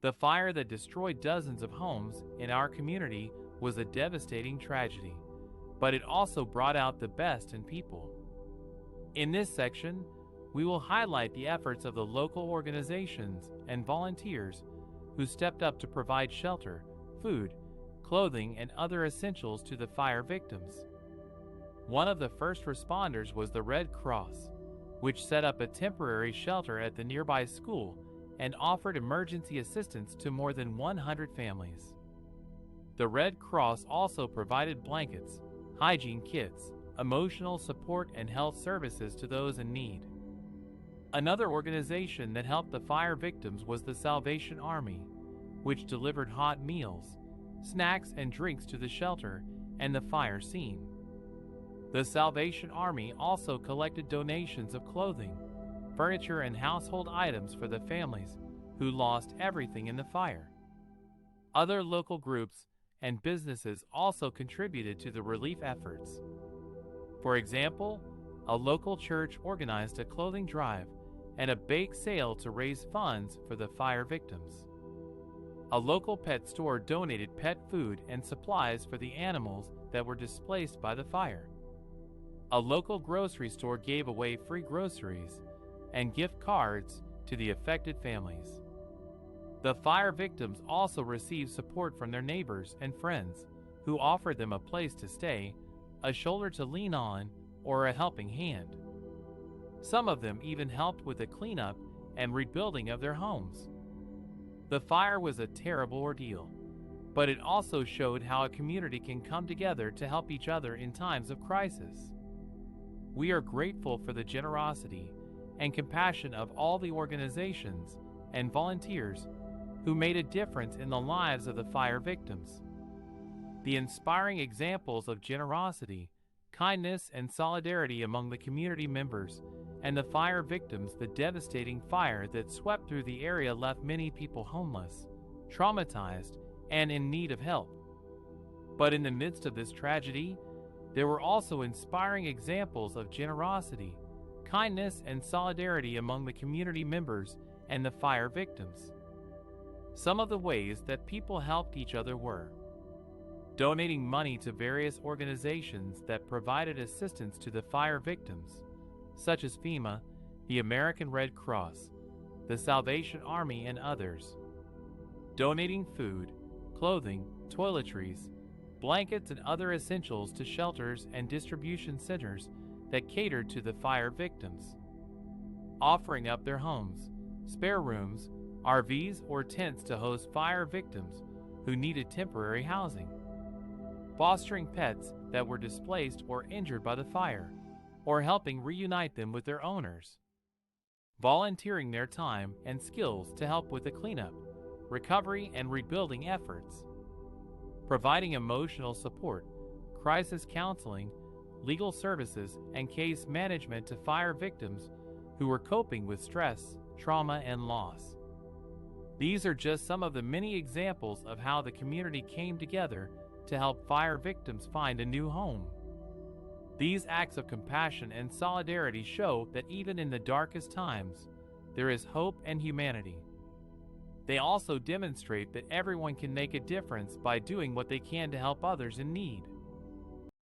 The fire that destroyed dozens of homes in our community was a devastating tragedy, but it also brought out the best in people. In this section, we will highlight the efforts of the local organizations and volunteers who stepped up to provide shelter, food, clothing, and other essentials to the fire victims. One of the first responders was the Red Cross, which set up a temporary shelter at the nearby school and offered emergency assistance to more than 100 families. The Red Cross also provided blankets, hygiene kits, emotional support, and health services to those in need. Another organization that helped the fire victims was the Salvation Army, which delivered hot meals, snacks, and drinks to the shelter and the fire scene. The Salvation Army also collected donations of clothing, furniture, and household items for the families who lost everything in the fire. Other local groups and businesses also contributed to the relief efforts. For example, a local church organized a clothing drive and a bake sale to raise funds for the fire victims. A local pet store donated pet food and supplies for the animals that were displaced by the fire. A local grocery store gave away free groceries and gift cards to the affected families. The fire victims also received support from their neighbors and friends who offered them a place to stay, a shoulder to lean on, or a helping hand. Some of them even helped with the cleanup and rebuilding of their homes. The fire was a terrible ordeal, but it also showed how a community can come together to help each other in times of crisis. We are grateful for the generosity and compassion of all the organizations and volunteers who made a difference in the lives of the fire victims. The inspiring examples of generosity, kindness, and solidarity among the community members and the fire victims. The devastating fire that swept through the area left many people homeless, traumatized, and in need of help. But in the midst of this tragedy, there were also inspiring examples of generosity, kindness, and solidarity among the community members and the fire victims. Some of the ways that people helped each other were donating money to various organizations that provided assistance to the fire victims, such as FEMA, the American Red Cross, the Salvation Army, and others. Donating food, clothing, toiletries, blankets, and other essentials to shelters and distribution centers that catered to the fire victims. Offering up their homes, spare rooms, RVs, or tents to host fire victims who needed temporary housing. Fostering pets that were displaced or injured by the fire, or helping reunite them with their owners. Volunteering their time and skills to help with the cleanup, recovery, and rebuilding efforts. Providing emotional support, crisis counseling, legal services, and case management to fire victims who were coping with stress, trauma, and loss. These are just some of the many examples of how the community came together to help fire victims find a new home. These acts of compassion and solidarity show that even in the darkest times, there is hope and humanity. They also demonstrate that everyone can make a difference by doing what they can to help others in need.